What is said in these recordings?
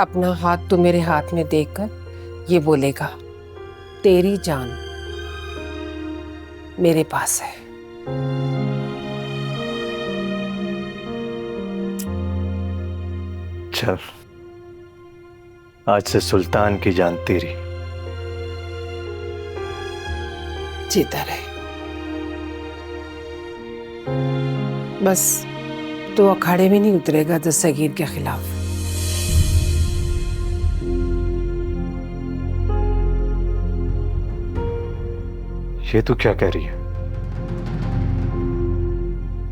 अपना हाथ तू मेरे हाथ में देखकर ये बोलेगा, तेरी जान मेरे पास है। चल, आज से सुल्तान की जान तेरी। जीता रहे। बस तो अखाड़े में नहीं उतरेगा दस्तगीर के खिलाफ। ये तू क्या कह रही है?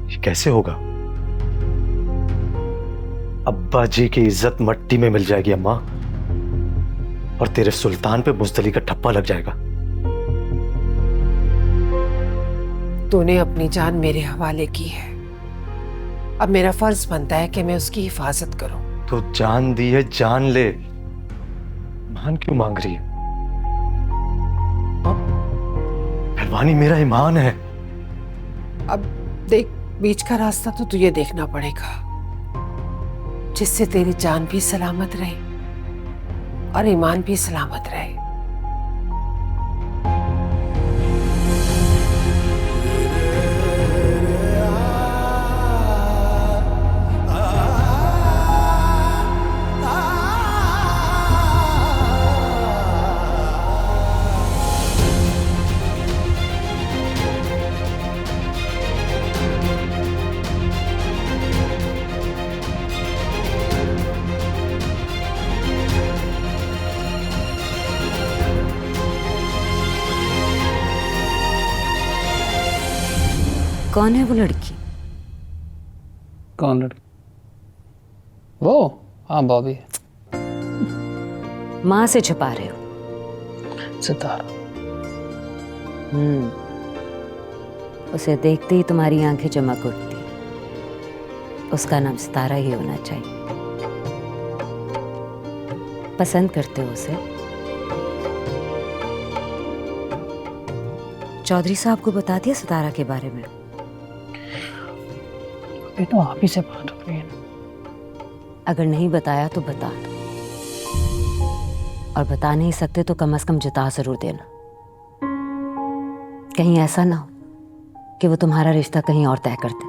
ये कैसे होगा? अब्बा जी की इज्जत मट्टी में मिल जाएगी अम्मा, और तेरे सुल्तान पे बुज़दिली का ठप्पा लग जाएगा। तूने अपनी जान मेरे हवाले की है, अब मेरा फर्ज बनता है कि मैं उसकी हिफाजत करूं। तो जान दी है, जान ले। ईमान क्यों मांग रही है? पहलवानी मेरा ईमान है। अब देख, बीच का रास्ता तो तुझे देखना पड़ेगा, जिससे तेरी जान भी सलामत रहे और ईमान भी सलामत रहे। कौन है वो लड़की? कौन लड़की? वो? हाँ, बॉबी। माँ से छुपा रहे हो? सितारा। उसे देखते ही तुम्हारी आंखें चमक उठती। उसका नाम सितारा ही होना चाहिए। पसंद करते हो उसे? चौधरी साहब को बता दिया सितारा के बारे में? ये तो आप ही से बात हो रही है ना। अगर नहीं बताया तो बता दो, और बता नहीं सकते तो कम से कम जता जरूर देना। कहीं ऐसा ना हो कि वो तुम्हारा रिश्ता कहीं और तय कर दे।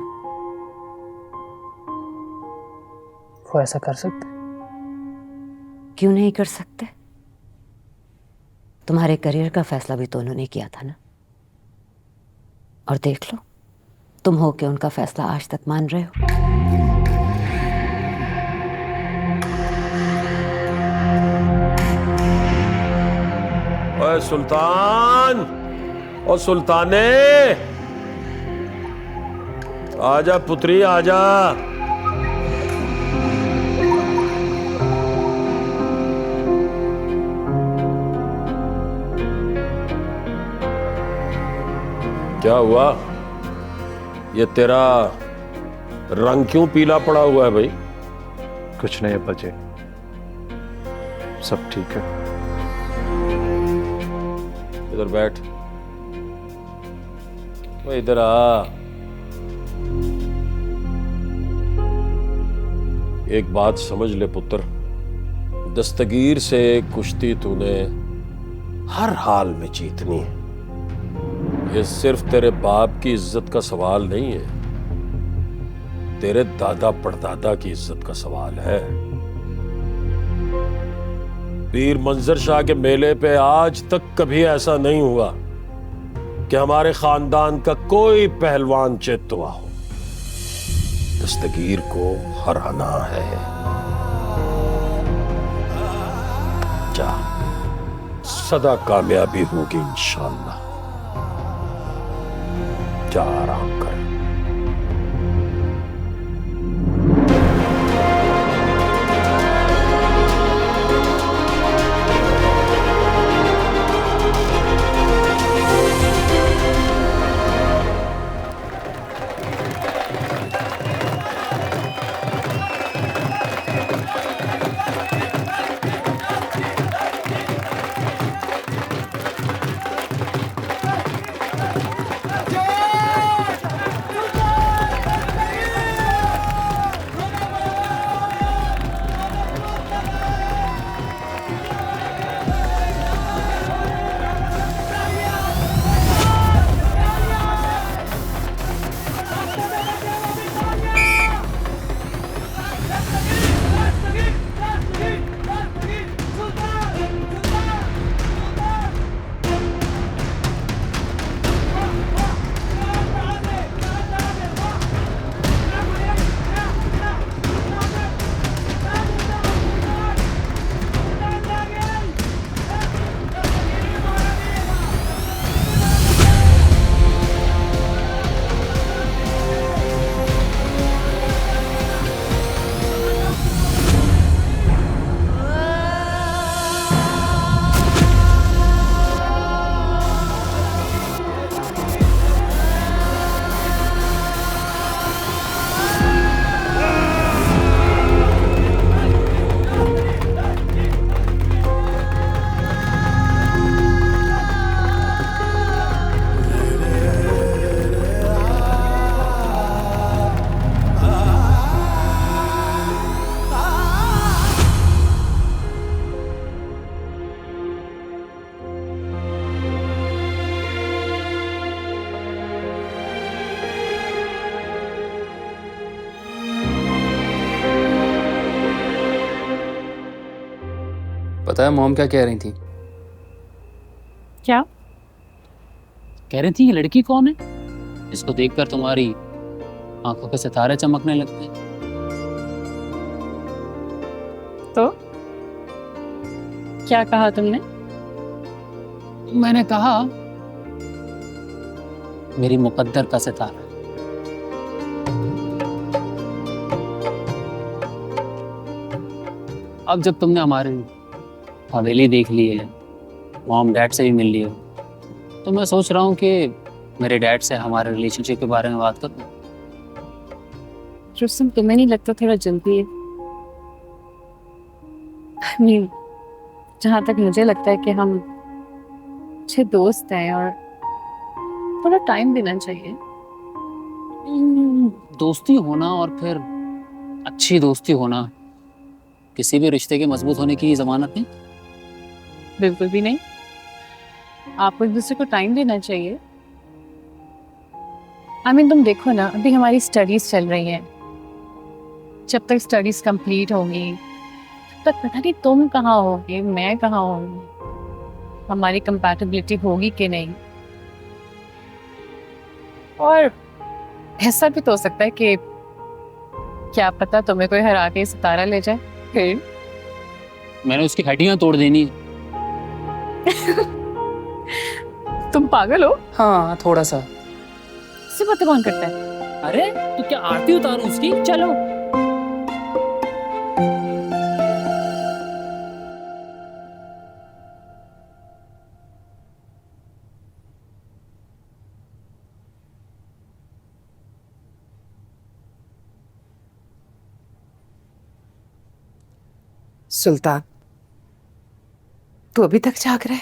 वो ऐसा कर सकते? क्यों नहीं कर सकते? तुम्हारे करियर का फैसला भी तो उन्होंने किया था ना। और देख लो, तुम हो के उनका फैसला आज तक मान रहे हो। ओए सुल्तान और सुल्ताने, आजा पुत्री आजा। क्या हुआ? ये तेरा रंग क्यों पीला पड़ा हुआ है भाई? कुछ नहीं अब्बा जी, सब ठीक है। इधर बैठ। वो इधर आ। एक बात समझ ले पुत्र, दस्तगीर से कुश्ती तूने हर हाल में जीतनी है। ये सिर्फ तेरे बाप की इज्जत का सवाल नहीं है, तेरे दादा परदादा की इज्जत का सवाल है। पीर मंजर शाह के मेले पे आज तक कभी ऐसा नहीं हुआ कि हमारे खानदान का कोई पहलवान चित हुआ हो। दस्तगीर को हराना है। जा, सदा कामयाबी होगी इंशाअल्लाह। जा, आराम कर। पता है मॉम क्या कह रही थी? क्या? कह रही थी ये लड़की कौन है, इसको देखकर तुम्हारी आंखों के सितारे चमकने लगते हैं। तो क्या कहा तुमने? मैंने कहा मेरी मुकद्दर का सितारा। अब जब तुमने हमारी हवेली देख ली है, मॉम डैड से भी मिल ली हो, तो मैं सोच रहा हूँ कि मेरे डैड से हमारे रिलेशनशिप के बारे में बात करूँ। रुस्तम, तुम्हें नहीं लगता थोड़ा जल्दी है? I mean, जहाँ तक मुझे लगता है कि हम अच्छे दोस्त हैं और थोड़ा टाइम देना चाहिए। दोस्ती होना और फिर अच्छी दोस्ती होना किसी भी रिश्ते के मजबूत होने की जमानत नहीं। बिल्कुल भी नहीं। आपको एक दूसरे को टाइम देना चाहिए। तुम देखो ना, अभी हमारी स्टडीज चल रही हैं। जब तक स्टडीज कंप्लीट होंगी तब तक पता नहीं तुम कहाँ होगे, मैं कहाँ होंगी, हमारी कंपैटिबिलिटी होगी कि नहीं। और ऐसा भी तो हो सकता है कि क्या पता तुम्हें कोई हरा के सितारा ले जाए। फिर मैंने उसकी हड्डियां तोड़ देनी। तुम पागल हो? हाँ, थोड़ा सा। इससे बात कौन करता है? अरे तो क्या आरती उतारूं उसकी? चलो। सुल्तान, तू अभी तक जाग रहा है?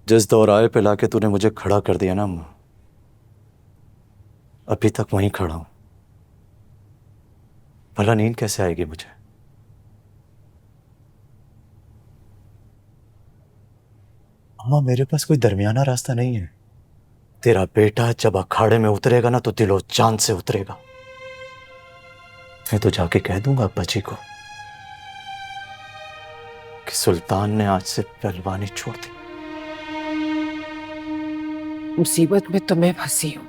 जिस दोहराए पे लाके तूने मुझे खड़ा कर दिया ना अम्मा, अभी तक वहीं खड़ा हूं। भला नींद कैसे आएगी मुझे? अम्मा, मेरे पास कोई दरमियाना रास्ता नहीं है। तेरा बेटा जब अखाड़े में उतरेगा ना तो दिलो जान से उतरेगा। मैं तो जाके कह दूंगा अब्बा जी को कि सुल्तान ने आज से पहलवानी छोड़ दी। मुसीबत में तो मैं फंसी हूं।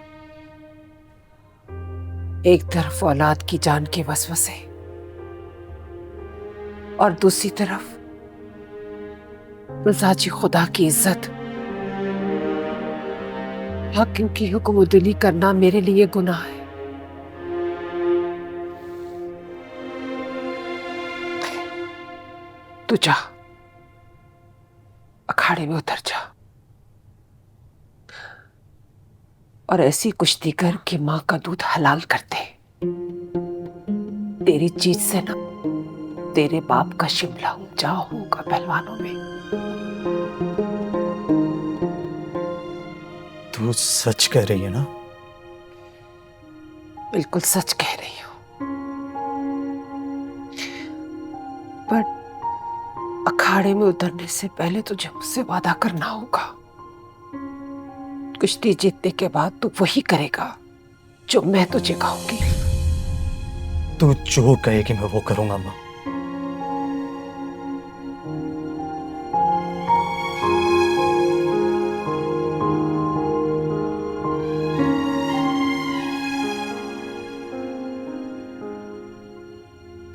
एक तरफ औलाद की जान के वसवसे और दूसरी तरफ रज़ाजी खुदा की इज्जत। हाकिम की हुक्मदिली करना मेरे लिए गुनाह है। तू जा, अखाड़े में उतर जा और ऐसी कुश्ती कर कि मां का दूध हलाल कर दे। तेरी चीज से ना तेरे बाप का शिमला ऊंचा होगा पहलवानों में। तू सच कह रही है ना? बिल्कुल सच कह रही हूं, पर अखाड़े में उतरने से पहले तुझे मुझसे वादा करना होगा। कुश्ती जीतने के बाद तू वही करेगा जो मैं तुझे कहूंगी। तू जो कहेगी मैं वो करूंगा मां।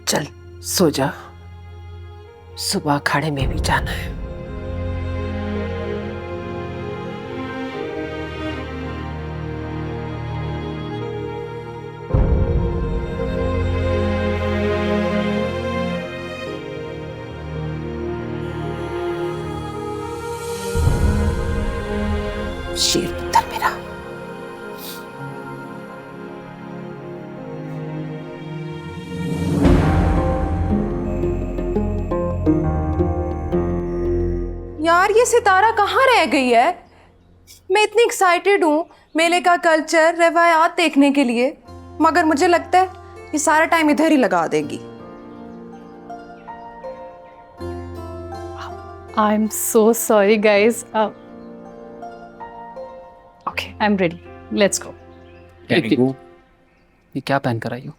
चल सो जा, सुबह अखाड़े में भी जाना है। शेर पुत्र मेरा। यार ये सितारा कहाँ रह गई है? मैं इतनी एक्साइटेड हूँ मेले का कल्चर रवायात देखने के लिए, मगर मुझे लगता है ये सारा टाइम इधर ही लगा देगी। I'm so sorry guys. Okay, I'm ready. Let's go. Can we go? ये क्या पहन कर आई हो?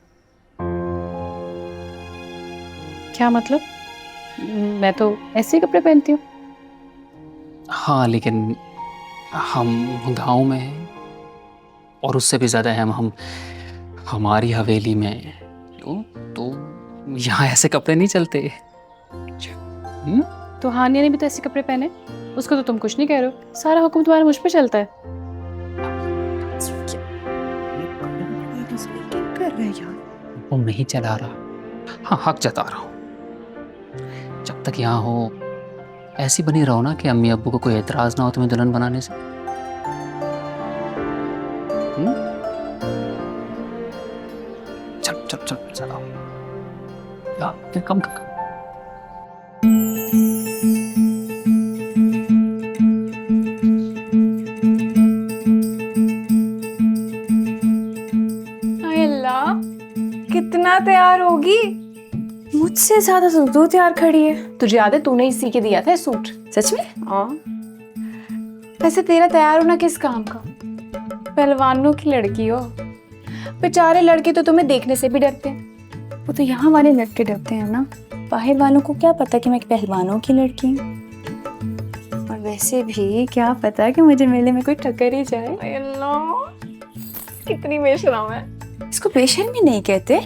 क्या मतलब? मैं तो ऐसे ही कपड़े पहनती हूँ। हाँ, लेकिन हम गांव में हैं और उससे भी ज्यादा हम हमारी हवेली में हैं। तो यहाँ ऐसे कपड़े नहीं चलते। तो हानिया ने भी तो ऐसे कपड़े पहने, उसको तो तुम कुछ नहीं कह रहे हो। सारा हुक्म तुम्हारा मुझ पे चलता है। वो नहीं चला रहा, हाँ हक जता रहा हूँ। जब तक यहाँ हो ऐसी बनी रहो ना कि अम्मी अब्बू को कोई एतराज ना हो तुम्हें दुल्हन बनाने से। चल चल चल चलाओ यार, कम कर। अल्लाह, कितना तैयार होगी। मुझसे ज्यादा तो तू तैयार खड़ी है। तुझे याद है तूने ही सी के दिया था सूट? सच में? हाँ। वैसे तेरा तैयार होना किस काम का? पहलवानों की लड़की हो। बेचारे लड़के तो तुम्हें देखने से भी डरते हैं। वो तो यहाँ वाले लड़के डरते हैं ना। बाहर वालों को क्या पता कि मैं पहलवानों की लड़की हूँ। और वैसे भी क्या पता कि मुझे मेले में कोई टक्कर ही जाए। अल्लाह, कितनी बेशर्म है। इसको बेशर्मी नहीं कहते,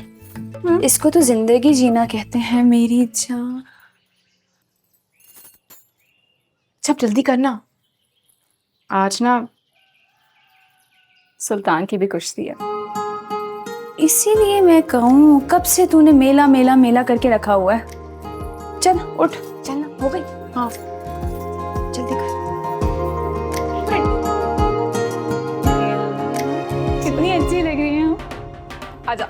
इसको तो जिंदगी जीना कहते हैं मेरी जान। सब जल्दी करना, आज ना सुल्तान की भी कुश्ती है। इसीलिए मैं कहूँ कब से तूने मेला मेला मेला करके रखा हुआ है। चल उठ, चलना हो गई। हाँ जल्दी कर। कितनी अच्छी लग रही है। आजा।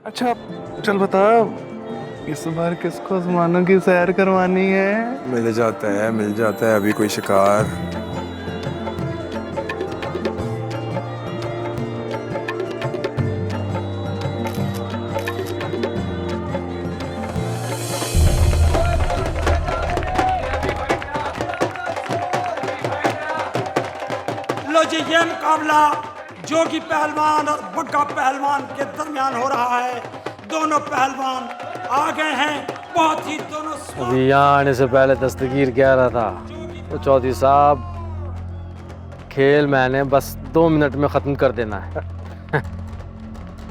अच्छा चल बता, इस बार किसको आसमानों की सैर करवानी है? मिल जाता है अभी कोई शिकार। लो जी, ये मुकाबला जोगी पहलवान और बुड्ढा पहलवान के दरमियान हो रहा है। दोनों पहलवान आ गए हैं। बहुत ही दोनों अभी यहाँ आने से पहले दस्तगीर कह रहा था तो चौधरी साहब, खेल मैंने बस 2 मिनट में ख़त्म कर देना है।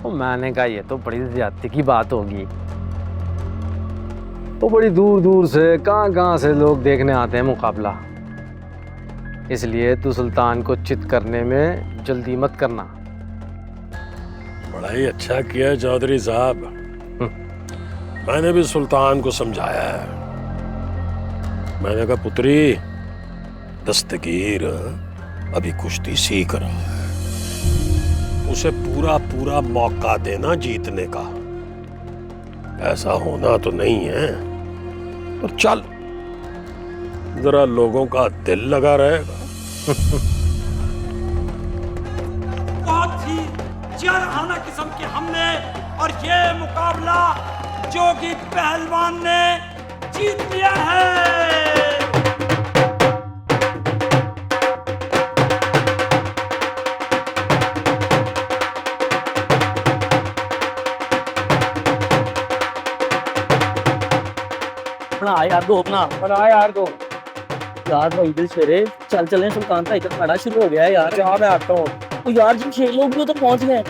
तो मैंने कहा ये तो बड़ी ज़्यादती की बात होगी। तो बड़ी दूर दूर से कहाँ से लोग देखने आते हैं मुकाबला। इसलिए तू सुल्तान को चित करने में जल्दी मत करना। बड़ा ही अच्छा किया चौधरी साहब। मैंने भी सुल्तान को समझाया है। मैंने कहा पुत्री, दस्तगीर अभी कुश्ती सीख रहा है, उसे पूरा पूरा मौका देना जीतने का। ऐसा होना तो नहीं है। और चल, जरा लोगों का दिल लगा रहेगा। बहुत ही जारहाना किस्म के हमले, और ये मुकाबला जोगी पहलवान ने जीत लिया है। अपना यार दो, अपना यार दो यार। भाई दिल सवेरे चल चले, सुल्तान भाई का खड़ा शुरू हो गया है यार। जहाँ मैं आता हूँ यार, जब 6 लोग भी उधर पहुंच गए।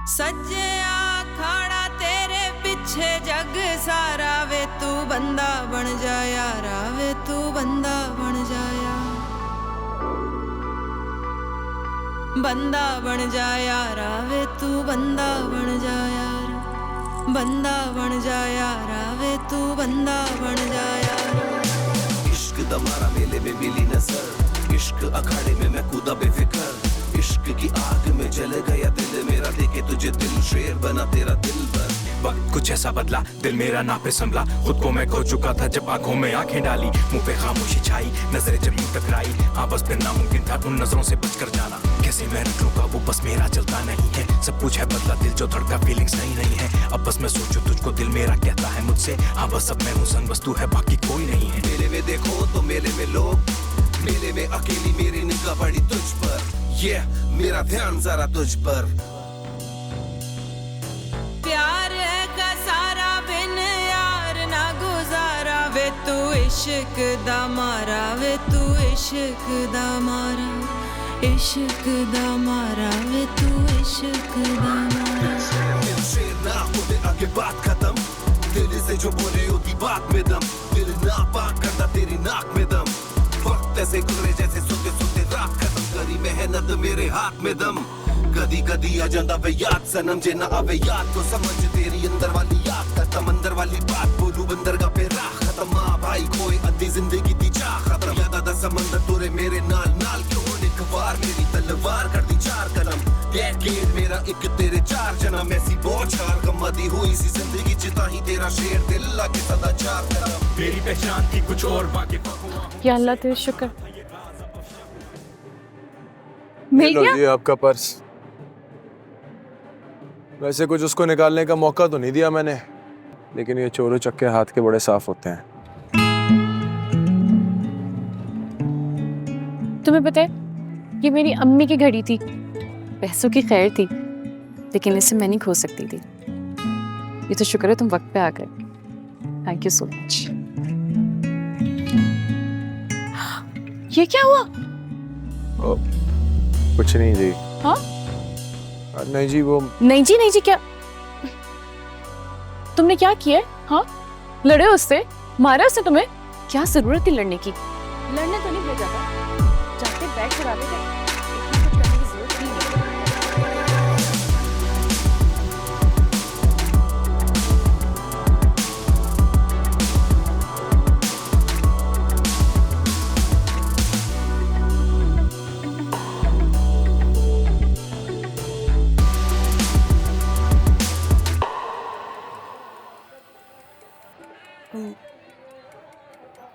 सज्जिया खड़ा तेरे पीछे जग सारा, वे तू बंदा बन जा यारा, वे तू बंदा बन जा यार। बंदा बन जा यारा, वे तू बंदा बन जा यार। बंदा बन जा यारा वे तू बंदा बन जा यारा। इश्क दमारा मेले में मिली नजर, इश्क अखाड़े में मैं कूदा बेफिक्र, इश्क की आग में जल गया दिल मेरा, देखे तुझे दिल शेर बना तेरा दिल भर। वक्त कुछ ऐसा बदला, दिल मेरा ना पे संभला, खुद को मैं खो चुका था जब आंखों में आंखें डाली, मुंह पे खामोशी छाई, नजरें जब यूं टकराई, हाँ बस फिर नामुमकिन था उन नजरों से बचकर जाना। कैसे मैं रख लूंगा वो बस मेरा चलता नहीं है, सब कुछ है बदला, दिल जो धड़का फीलिंग्स नहीं है। अब बस मैं सोचूं तुझको दिल मेरा कहता है मुझसे, हाँ बस अब मैं हूँ संग बस तू है बाकी कोई नहीं है। मेले में देखो तो मेले में लोग, मेले में अकेली मेरी निगाह पड़ी तुझ पर, ये मेरा ध्यान जरा तुझ पर। प्यार है का सारा बिन यार ना गुजारा वे तू इश्क दा मारा वे तू इश्क दा मारा, इश्क दा मारा वे तू इश्क दा मारा। दिल शेर ना होने आगे बात खत्म, दिल से जो बोले होगी बात में दम, दिल ना पाक करता तेरी नाक में दम। वक्त ऐसे गुजरे जैसे सोते सोते रात खत्म, करी मेहनत मेरे हाथ में दम। कदी कदी आ जाता वे याद सनम, जे ना आवे याद तो समझ तेरी अंदर वाली याद खत्म, अंदर वाली बात बोलू बंदर का पे राह खत्म। माँ भाई कोई अद्धी जिंदगी दी चाह खत्म, याद आदा समंदर तोरे मेरे नाल नाल क्यों होने कवार, मेरी तलवार कर दी चार कलम। डेकेड मेरा एक तेरे चार जन्म, ऐसी बौछार गम दी हुई सी जिंदगी चिता ही तेरा शेर दिल लाके सदा चार कदम। मेरी पहचान थी कुछ और बाकी या अल्लाह तेरे शुक्र मिल गया जी आपका पर्स। वैसे कुछ उसको निकालने का मौका तो नहीं दिया मैंने, लेकिन ये चोरों चक्के हाथ के बड़े साफ होते हैं। तुम्हें पता है ये मेरी अम्मी की घड़ी थी, पैसों की खैर थी, लेकिन इसे मैं नहीं खो सकती थी। ये तो शुक्र है तुम वक्त पे आ गए, थैंक यू सो मच। ये क्या हुआ? कुछ नहीं जी। हाँ? नहीं जी वो नहीं जी क्या तुमने क्या किया? हाँ लड़े उससे, मारा उसने तुम्हें? क्या जरूरत थी लड़ने की? लड़ने तो नहीं भेजा था, जाते बैग चुरा ले गए, इतना कुछ करने की जरूरत नहीं है।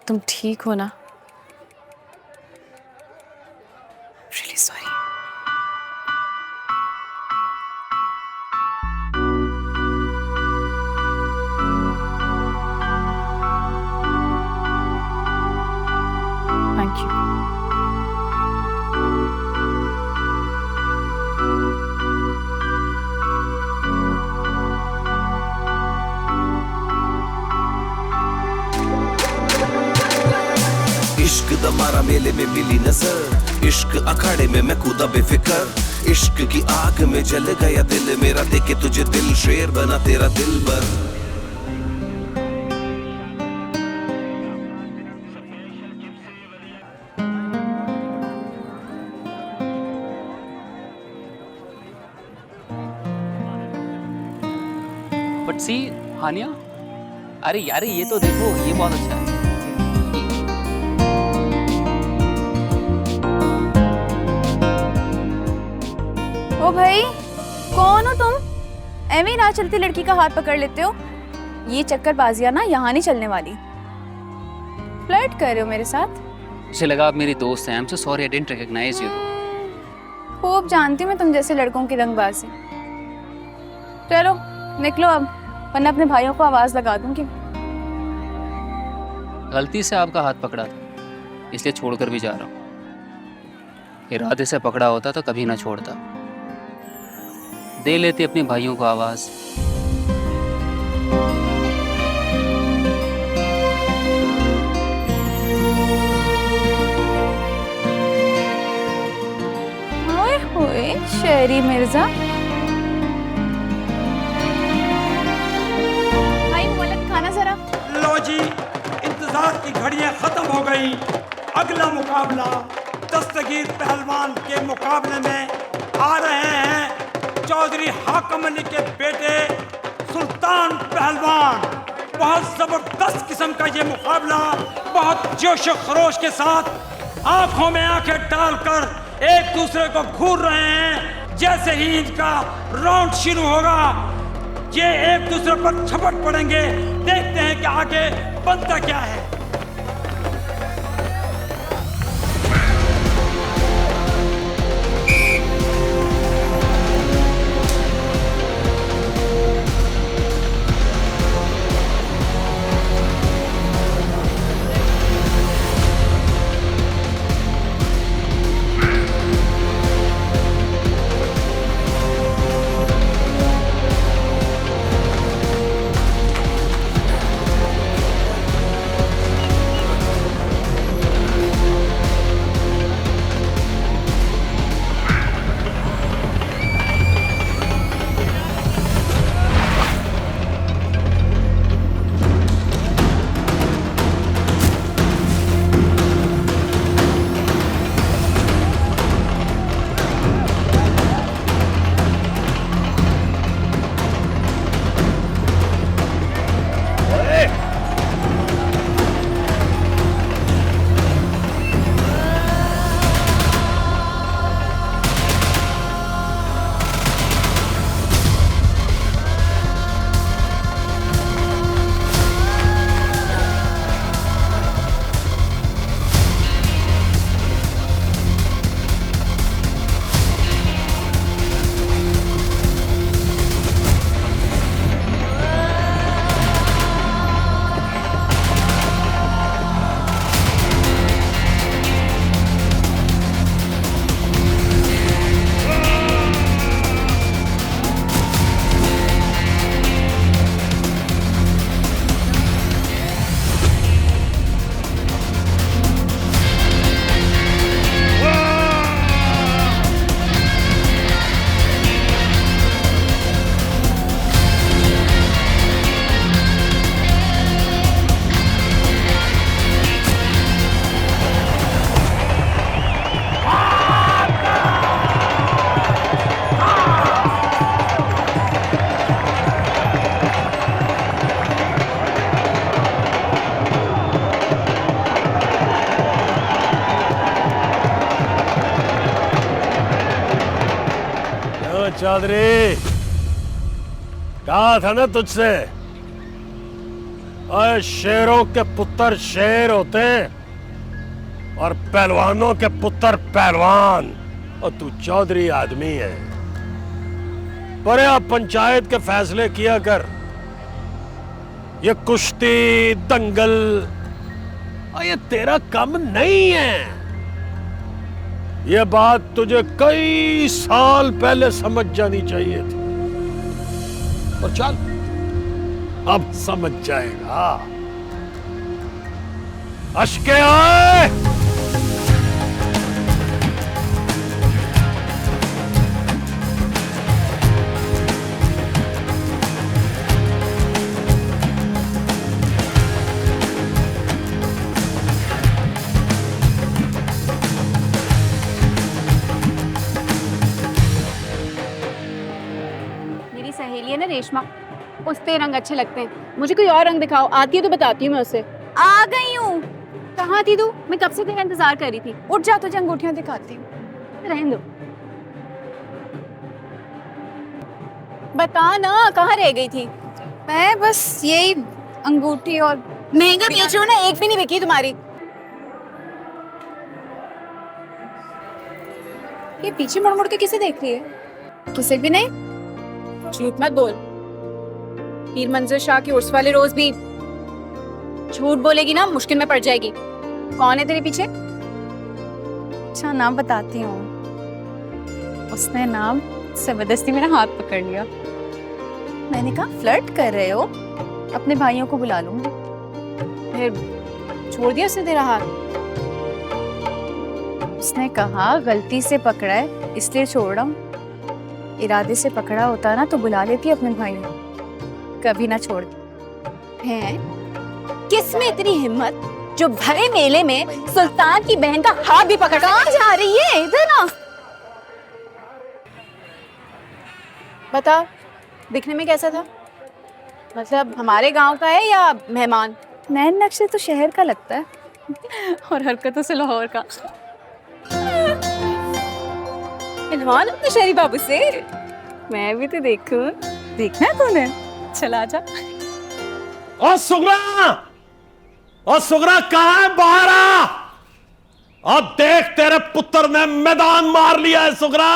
तुम ठीक हो ना? Really sorry. Thank you. इश्क दमारा मेले में मिली नजर, इश्क अखाड़े में मैं कूदा बेफिक्र, इश्क की आग में जल गया दिल मेरा, देखे तुझे दिल शेर बना तेरा दिल भर। बट सी हानिया, अरे यार ये तो देखो, ये बहुत अच्छा है। ओ भाई कौन हो तुम? एवी ना चलती लड़की का हाथ पकड़ लेते हो। ये चक्करबाजियां ना यहाँ नहीं चलने वाली। फ्लर्ट कर रहे हो मेरे साथ? मुझे लगा आप मेरी दोस्त हैं। I am so sorry, I didn't recognise you. खूब जानती हूँ मैं तुम जैसे लड़कों की रंगबाजी। चलो निकलो अब, वरना अपने भाइयों को आवाज लगा दूंगी। गलती से आपका हाथ पकड़ा था, इसलिए छोड़कर भी जा रहा हूँ। इरादे से पकड़ा होता तो कभी ना छोड़ता। दे लेती अपने भाइयों को आवाज। ओए होए शहरी मिर्जा। भाई मोहल्ला खाना जरा। लो जी, इंतजार की घड़ियां खत्म हो गई। अगला मुकाबला दस्तगीर पहलवान के मुकाबले में आ रहे हैं चौधरी हाकम अली के बेटे सुल्तान पहलवान। बहुत जबरदस्त किस्म का ये मुकाबला बहुत जोश व खरोश के साथ आंखों में आंखें डालकर एक दूसरे को घूर रहे हैं। जैसे ही इनका राउंड शुरू होगा ये एक दूसरे पर झपट पड़ेंगे। देखते हैं कि आगे बनता क्या है। चौधरी, कहा था ना तुझसे, अरे शेरों के पुत्र शेर होते हैं और पहलवानों के पुत्र पहलवान, और तू चौधरी आदमी है। पर आप पंचायत के फैसले किया कर। ये कुश्ती दंगल और ये तेरा काम नहीं है। ये बात तुझे कई साल पहले समझ जानी चाहिए थी। और चल, अब समझ जाएगा। अश्के आए। रेशमा, उसके रंग अच्छे लगते हैं। मुझे कोई और रंग दिखाओ। आती है तो बताती हूँ मैं उसे। आ गई हूँ। कहाँ थी तू? मैं कब से तेरा इंतजार कर रही थी। उठ जा, तुझे अंगूठियाँ दिखाती हूँ। रहने दो। बता ना, कहाँ रह गई थी? मैं बस यही अंगूठी और महंगा बेच रही हूँ ना, एक भी नहीं बिकी तुम्हारी। ये पीछे मुड़ मुड़ के किसे देख रही है? किसे भी नहीं। झूठ मत बोल। पीर मंजर शाह के उर्स वाले रोज भी झूठ बोलेगी ना, मुश्किल में पड़ जाएगी। कौन है तेरे पीछे? अच्छा, नाम बताती हूँ। उसने नाम जबरदस्ती मेरा हाथ पकड़ लिया। मैंने कहा फ्लर्ट कर रहे हो, अपने भाइयों को बुला लूंगी। फिर छोड़ दिया उसने तेरा हाथ। उसने कहा गलती से पकड़ा है इसलिए छोड़ रहा हूँ। इरादे से पकड़ा होता ना तो बुला लेती अपने भाइयों, कभी ना छोड़। हैं? किसमें इतनी हिम्मत जो भरे मेले में सुल्तान की बहन का हाथ भी पकड़? कहाँ जा रही है? इधर ना। बता, दिखने में कैसा था? मतलब हमारे गांव का है या मेहमान? नैन नक्शे तो शहर का लगता है और हरकतों से लाहौर का। इल्हान अपने शहरी बाबू से। मैं भी तो देखूं। देखना कौन है? चला जा। ओ सुगरा कहाँ है? बाहर आ। और देख तेरे पुत्र ने मैदान मार लिया है सुगरा।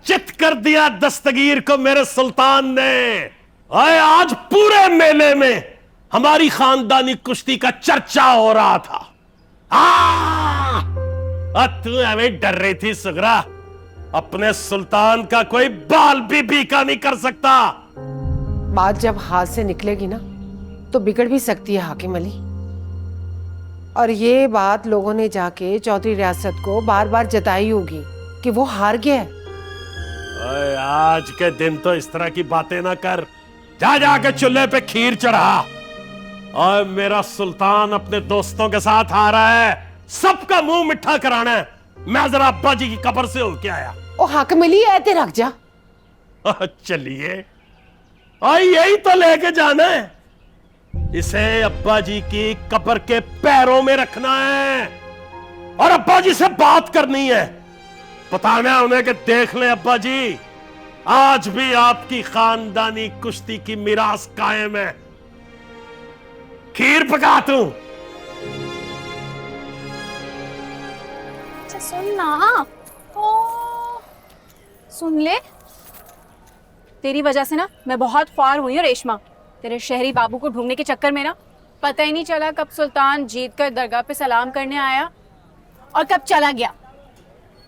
चित कर दिया दस्तगीर को मेरे सुल्तान ने। अरे आज पूरे मेले में हमारी खानदानी कुश्ती का चर्चा हो रहा था। तू हमें डर रही थी सुगरा। अपने सुल्तान का कोई बाल भी बीका नहीं कर सकता। बात जब हाथ से निकलेगी ना तो बिगड़ भी सकती है हाकिम अली। और ये बात लोगों ने जाके चौधरी रियासत को बार बार जताई होगी कि वो हार गया है। आज के दिन तो इस तरह की बातें ना कर। जा जाके चूल्हे पे खीर चढ़ा। और मेरा सुल्तान अपने दोस्तों के साथ आ रहा है, सबका मुंह मिठा कराना है। मैं जरा अब्बा जी की कब्र से होके आया। ओ हाकिम अली ऐसे रख जा। चलिए यही तो लेके जाना है। इसे अब्बा जी की कब्र के पैरों में रखना है और अब्बा जी से बात करनी है। बताना उन्हें कि देख ले अब्बा जी, आज भी आपकी खानदानी कुश्ती की मिरास कायम है। खीर पका तू। अच्छा सुन ना। सुन ले, तेरी वजह से ना मैं बहुत ख्वार हुई हूँ रेशमा। तेरे शहरी बाबू को ढूंढने के चक्कर में ना पता ही नहीं चला कब सुल्तान जीत कर दरगाह पे सलाम करने आया और कब चला गया।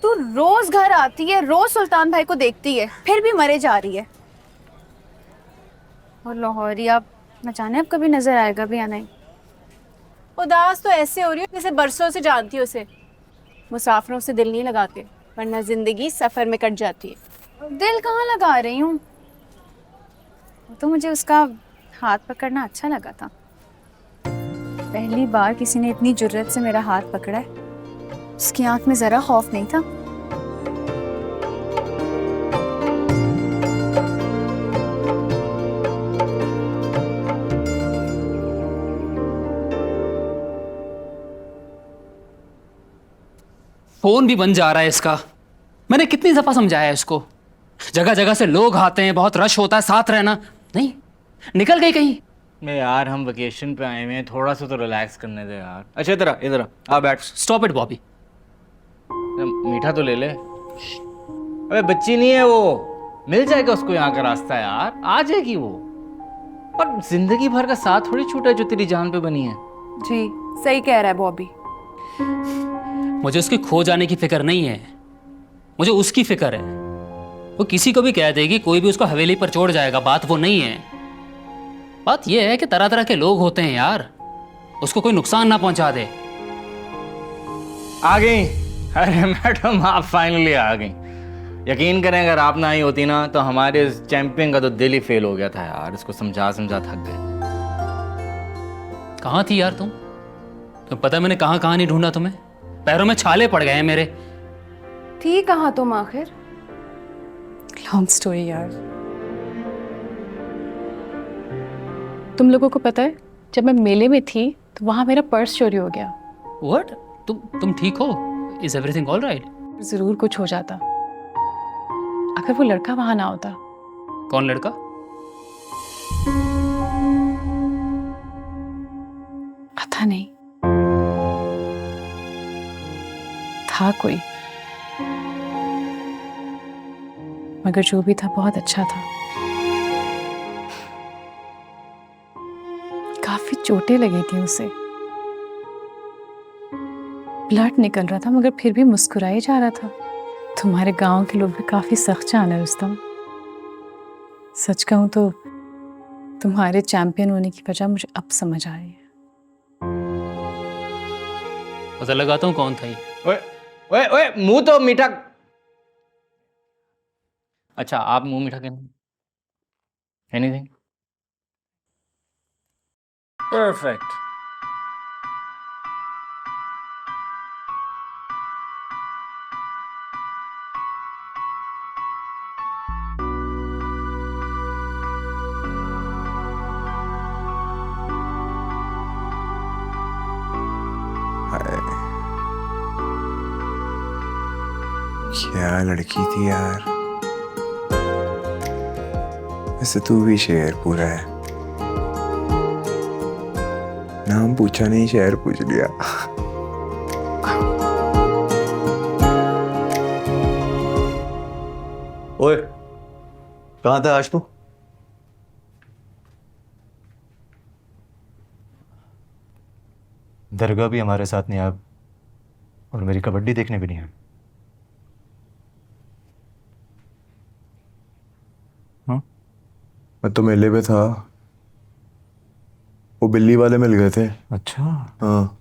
तू रोज घर आती है, रोज सुल्तान भाई को देखती है, फिर भी मरे जा रही है। और लाहौरी अब न जाने अब कभी नजर आएगा भी या नहीं। उदास तो ऐसे हो रही हो जैसे बरसों से जानती हो उसे। मुसाफिरों से दिल नहीं लगाते वरना जिंदगी सफर में कट जाती है। दिल कहाँ लगा रही हूँ, तो मुझे उसका हाथ पकड़ना अच्छा लगा था। पहली बार किसी ने इतनी जुर्रत से मेरा हाथ पकड़ा है। उसकी आंख में जरा खौफ नहीं था। फोन भी बन जा रहा है इसका। मैंने कितनी दफा समझाया है इसको। जगह जगह से लोग आते हैं, बहुत रश होता है, साथ रहना नहीं। निकल गई कहीं। मैं यार हम वेकेशन पे आए हुए हैं, थोड़ा सा तो रिलैक्स करने दे यार। अच्छा इधर आ बैठ। Stop it Bobby. मीठा तो ले ले। अबे बच्ची नहीं है वो, मिल जाएगा उसको यहाँ का रास्ता यार, आ जाएगी वो। और जिंदगी भर का साथ थोड़ी छूटा है जो तेरी जान पे बनी है। जी सही कह रहा है बॉबी। मुझे उसके खो जाने की फिक्र नहीं है, मुझे उसकी फिक्र है। वो किसी को भी कह देगी, कोई भी उसको हवेली पर छोड़ जाएगा। बात वो नहीं है। बात ये है कि तरह तरह के लोग होते हैं यार, उसको कोई नुकसान ना पहुंचा दे। आ गई। अरे मैडम आप फाइनली आ गई। यकीन करें अगर आप ना आई होती ना तो हमारे चैंपियन का तो दिल ही फेल हो गया था यार। इसको समझा थक गए। कहाँ थी यार तुम? तो पता है मैंने कहाँ कहाँ नहीं ढूंढा तुम्हें। पैरों में छाले पड़ गए हैं मेरे। थी कहाँ तुम आखिर? लॉन्ग स्टोरी यार। तुम लोगों को पता है जब मैं मेले में थी तो वहां मेरा पर्स चोरी हो गया। व्हाट? तुम ठीक हो? Is everything all right? जरूर कुछ हो जाता अगर वो लड़का वहां ना होता। कौन लड़का? पता नहीं, था कोई, मगर जो भी था बहुत अच्छा था। काफी चोटें लगी थी उसे, ब्लड निकल रहा था मगर फिर भी मुस्कुराए जा रहा था। तुम्हारे गांव के लोग भी काफी सख्त जान है रुस्तम। सच कहूं तो तुम्हारे चैंपियन होने की वजह मुझे अब समझ आ रही है। पता लगाता हूँ कौन था ये। ओए ओए मुंह तो मीठा। अच्छा आप मुंह मीठा करना। एनीथिंग? परफेक्ट। क्या लड़की थी यार। वैसे तू भी शेर पूरा है। नाम पूछा नहीं, शेर पूछ लिया। ओए, कहाँ था आज तू? दरगाह भी हमारे साथ नहीं आया और मेरी कबड्डी देखने भी नहीं है। मैं तो मेले पे था, वो बिल्ली वाले मिल गए थे। अच्छा। हाँ,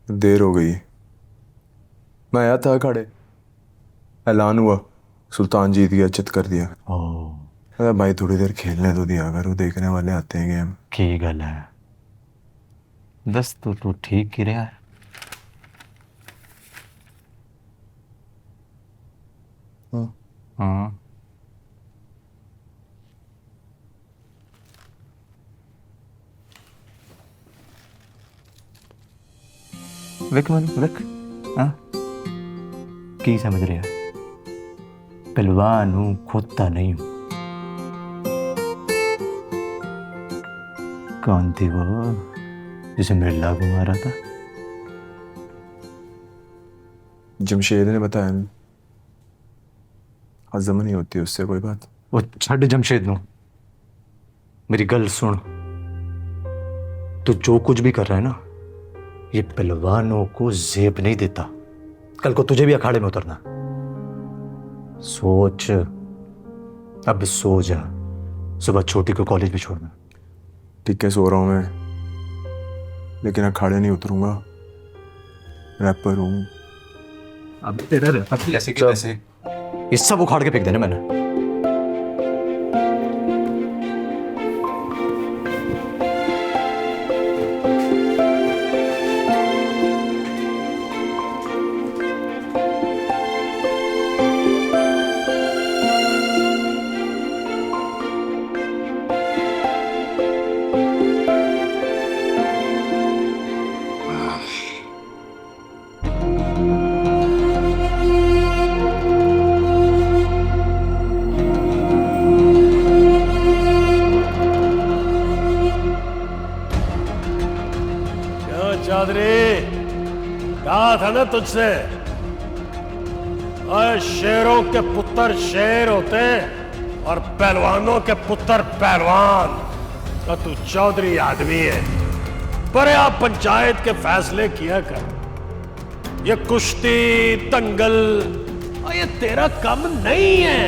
देर हो गई। मैं आया था खड़े, ऐलान हुआ सुल्तान जीत गया, चित कर दिया। अरे भाई थोड़ी देर खेलने तो दिया अगर, वो देखने वाले आते हैं गेम। की गल है, दस तो तू ठीक ही रहा है। हाँ। विक मन विक, हाँ की समझ रहा है? पहलवान हूं, खोता नहीं हूं। कौन थी वो जिसे मिर्ला को मारा था? जमशेद ने बताया। हजम नहीं होती उससे कोई बात। वो छड़ जमशेद नो, मेरी गल सुन। तू जो कुछ भी कर रहा है ना, ये पहलवानों को जेब नहीं देता। कल को तुझे भी अखाड़े में उतरना। सोच, अब सो जा, सुबह छोटी को कॉलेज भी छोड़ना। ठीक है, सो रहा हूं मैं, लेकिन अखाड़े नहीं उतरूंगा। रैपर हूं। अब तेरा रैपर कैसे की वैसे ये सब उखाड़ के फेंक देना मैंने। चादरी, कहा था ना तुझसे, शेरों के पुत्र शेर होते और पहलवानों के पुत्र पहलवान। तो तू चौधरी आदमी है, पर आप पंचायत के फैसले किया कर। ये कुश्ती दंगल और ये तेरा काम नहीं है।